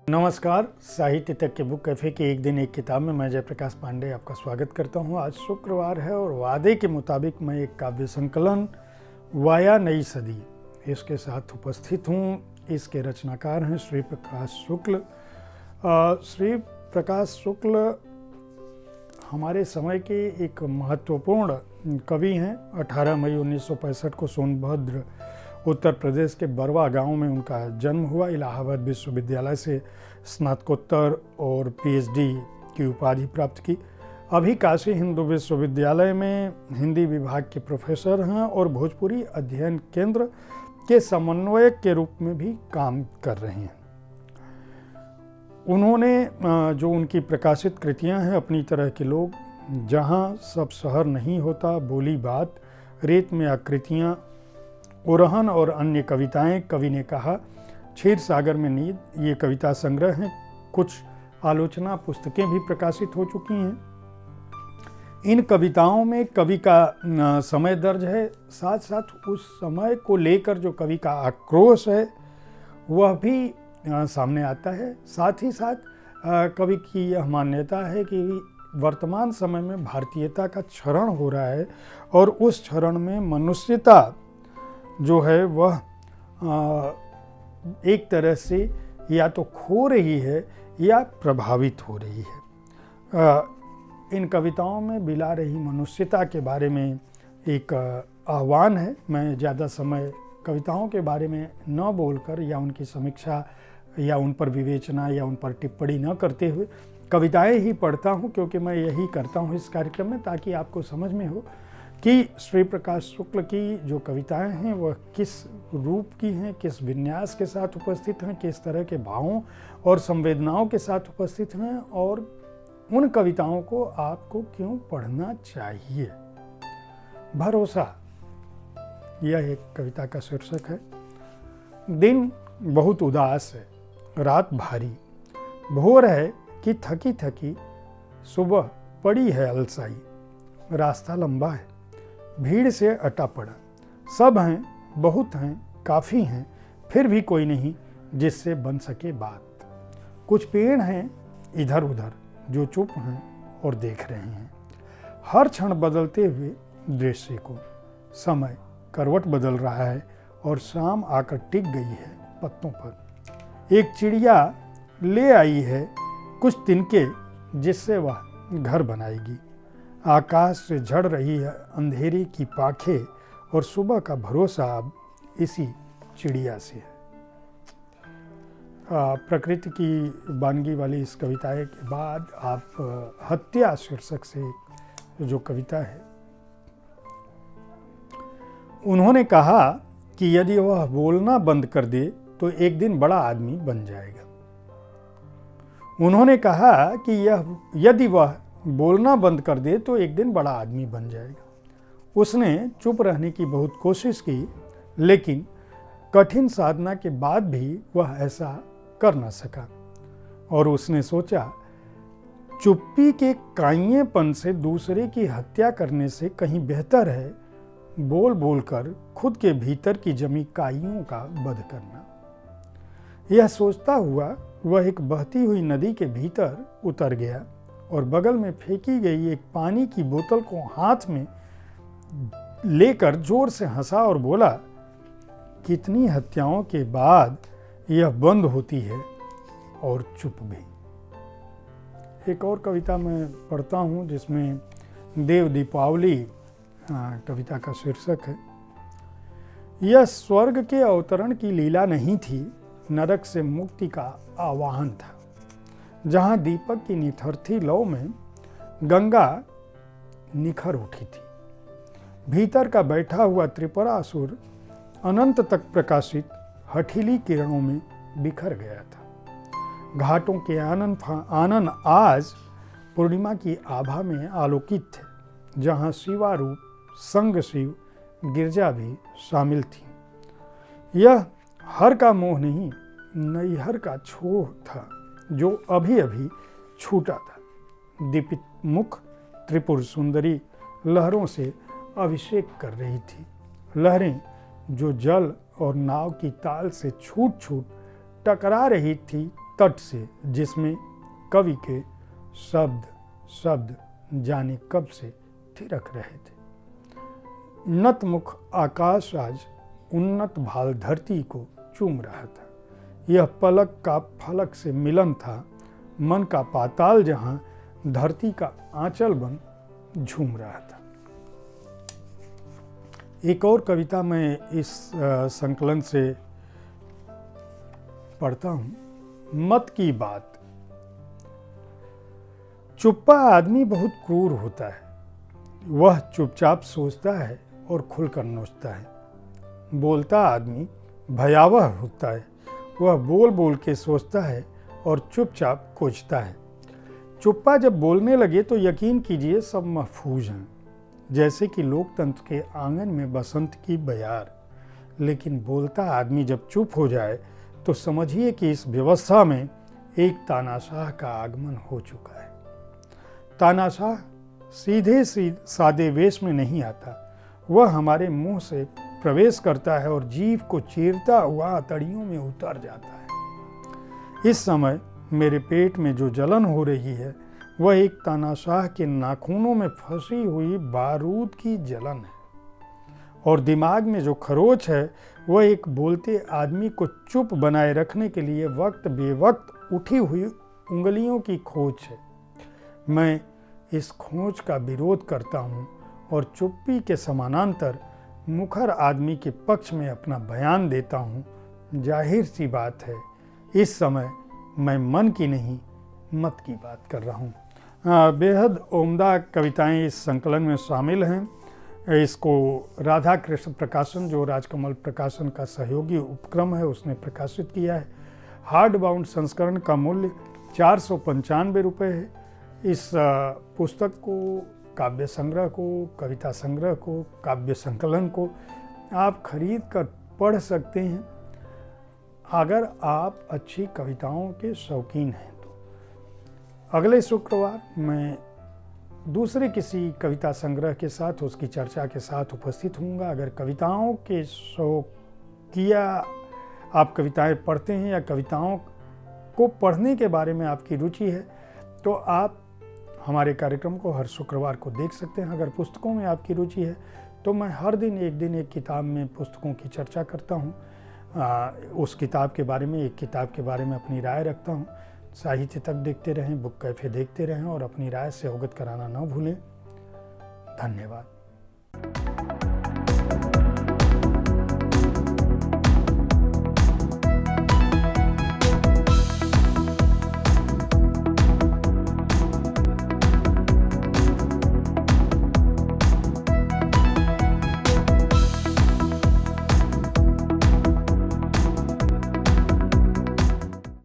नमस्कार। साहित्य तक के बुक कैफ़े के एक दिन एक किताब में मैं जयप्रकाश पांडे आपका स्वागत करता हूं। आज शुक्रवार है और वादे के मुताबिक मैं एक काव्य संकलन वाया नई सदी इसके साथ उपस्थित हूं। इसके रचनाकार हैं श्री प्रकाश शुक्ल। श्री प्रकाश शुक्ल हमारे समय के एक महत्वपूर्ण कवि हैं। 18 मई 1965 को सोनभद्र उत्तर प्रदेश के बरवा गांव में उनका जन्म हुआ। इलाहाबाद विश्वविद्यालय से स्नातकोत्तर और पीएचडी की उपाधि प्राप्त की। अभी काशी हिंदू विश्वविद्यालय में हिंदी विभाग के प्रोफेसर हैं और भोजपुरी अध्ययन केंद्र के समन्वयक के रूप में भी काम कर रहे हैं। उन्होंने जो उनकी प्रकाशित कृतियां हैं, अपनी तरह के लोग, जहां सब शहर नहीं होता, बोली बात, रेत में आकृतियां, उरहन और अन्य कविताएं, कवि ने कहा, क्षीर सागर में नींद, ये कविता संग्रह हैं। कुछ आलोचना पुस्तकें भी प्रकाशित हो चुकी हैं। इन कविताओं में कवि का समय दर्ज है, साथ साथ उस समय को लेकर जो कवि का आक्रोश है वह भी सामने आता है। साथ ही साथ कवि की यह मान्यता है कि वर्तमान समय में भारतीयता का क्षरण हो रहा है और उस क्षरण में मनुष्यता जो है वह एक तरह से या तो खो रही है या प्रभावित हो रही है। इन कविताओं में बिला रही मनुष्यता के बारे में एक आह्वान है। मैं ज़्यादा समय कविताओं के बारे में न बोलकर या उनकी समीक्षा या उन पर विवेचना या उन पर टिप्पणी न करते हुए कविताएं ही पढ़ता हूं, क्योंकि मैं यही करता हूं इस कार्यक्रम में, ताकि आपको समझ में हो कि श्री प्रकाश शुक्ल की जो कविताएं हैं वह किस रूप की हैं, किस विन्यास के साथ उपस्थित हैं, किस तरह के भावों और संवेदनाओं के साथ उपस्थित हैं और उन कविताओं को आपको क्यों पढ़ना चाहिए। भरोसा, यह एक कविता का शीर्षक है। दिन बहुत उदास है, रात भारी, भोर है कि थकी थकी, सुबह पड़ी है अलसाई, रास्ता लंबा है, भीड़ से अटा पड़ा, सब हैं, बहुत हैं, काफ़ी हैं, फिर भी कोई नहीं जिससे बन सके बात। कुछ पेड़ हैं इधर उधर जो चुप हैं और देख रहे हैं हर क्षण बदलते हुए दृश्य को। समय करवट बदल रहा है और शाम आकर टिक गई है पत्तों पर। एक चिड़िया ले आई है कुछ तिनके जिससे वह घर बनाएगी। आकाश से झड़ रही है अंधेरे की पाखें और सुबह का भरोसा अब इसी चिड़िया से है। प्रकृति की वानगी वाली इस कविता के बाद आप हत्या शीर्षक से जो कविता है, उन्होंने कहा कि यदि वह बोलना बंद कर दे तो एक दिन बड़ा आदमी बन जाएगा। उन्होंने कहा कि यदि वह बोलना बंद कर दे तो एक दिन बड़ा आदमी बन जाएगा। उसने चुप रहने की बहुत कोशिश की, लेकिन कठिन साधना के बाद भी वह ऐसा कर न सका और उसने सोचा, चुप्पी के काइयेपन से दूसरे की हत्या करने से कहीं बेहतर है बोल बोलकर खुद के भीतर की जमी काइयों का वध करना। यह सोचता हुआ वह एक बहती हुई नदी के भीतर उतर गया और बगल में फेंकी गई एक पानी की बोतल को हाथ में लेकर जोर से हंसा और बोला, कितनी हत्याओं के बाद यह बंद होती है और चुप भी। एक और कविता मैं पढ़ता हूँ जिसमें देव दीपावली कविता का शीर्षक है। यह स्वर्ग के अवतरण की लीला नहीं थी, नरक से मुक्ति का आवाहन था। जहां दीपक की निथरती लौ में गंगा निखर उठी थी। भीतर का बैठा हुआ त्रिपुरासुर अनंत तक प्रकाशित हठीली किरणों में बिखर गया था। घाटों के आनन आज पूर्णिमा की आभा में आलोकित थे, जहां शिवारूप संग शिव गिरजा भी शामिल थी। यह हर का मोह नहीं, नैहर का छोह था जो अभी अभी छूटा था। दीपित मुख त्रिपुर सुंदरी लहरों से अभिषेक कर रही थी। लहरें जो जल और नाव की ताल से छूट छूट टकरा रही थी तट से, जिसमें कवि के शब्द जाने कब से थिरक रहे थे। नतमुख आकाश आज उन्नत भाल धरती को चूम रहा था। यह पलक का फलक से मिलन था, मन का पाताल जहां धरती का आंचल बन झूम रहा था। एक और कविता मैं इस संकलन से पढ़ता हूं। मत की बात। चुप्पा आदमी बहुत क्रूर होता है। वह चुपचाप सोचता है और खुलकर नोचता है। बोलता आदमी भयावह होता है। वह बोल बोल के सोचता है और चुपचाप कोचता है। चुप्पा जब बोलने लगे तो यकीन कीजिए सब महफूज हैं, जैसे कि लोकतंत्र के आंगन में बसंत की बयार। लेकिन बोलता आदमी जब चुप हो जाए तो समझिए कि इस व्यवस्था में एक तानाशाह का आगमन हो चुका है। तानाशाह सीधे सादे वेश में नहीं आता। वह हमारे मुंह से प्रवेश करता है और जीभ को चीरता हुआ अतड़ियों में उतर जाता है। इस समय मेरे पेट में जो जलन हो रही है वह एक तानाशाह के नाखूनों में फंसी हुई बारूद की जलन है, और दिमाग में जो खरोच है वह एक बोलते आदमी को चुप बनाए रखने के लिए वक्त बेवक्त उठी हुई उंगलियों की खोज है। मैं इस खोज का विरोध करता हूँ और चुप्पी के समानांतर मुखर आदमी के पक्ष में अपना बयान देता हूँ। जाहिर सी बात है इस समय मैं मन की नहीं मत की बात कर रहा हूँ। बेहद उम्दा कविताएं इस संकलन में शामिल हैं। इसको राधा कृष्ण प्रकाशन, जो राजकमल प्रकाशन का सहयोगी उपक्रम है, उसने प्रकाशित किया है। हार्ड बाउंड संस्करण का मूल्य 495 रुपये है। इस पुस्तक को, काव्य संग्रह को, कविता संग्रह को, काव्य संकलन को आप खरीद कर पढ़ सकते हैं अगर आप अच्छी कविताओं के शौकीन हैं। अगले शुक्रवार मैं दूसरे किसी कविता संग्रह के साथ, उसकी चर्चा के साथ उपस्थित होऊंगा। अगर कविताओं के शौकिया आप कविताएं पढ़ते हैं या कविताओं को पढ़ने के बारे में आपकी रुचि है तो आप हमारे कार्यक्रम को हर शुक्रवार को देख सकते हैं। अगर पुस्तकों में आपकी रुचि है तो मैं हर दिन एक किताब में पुस्तकों की चर्चा करता हूँ। उस किताब के बारे में, एक किताब के बारे में अपनी राय रखता हूँ। साहित्य तक देखते रहें, बुक कैफे देखते रहें और अपनी राय से अवगत कराना न भूलें। धन्यवाद।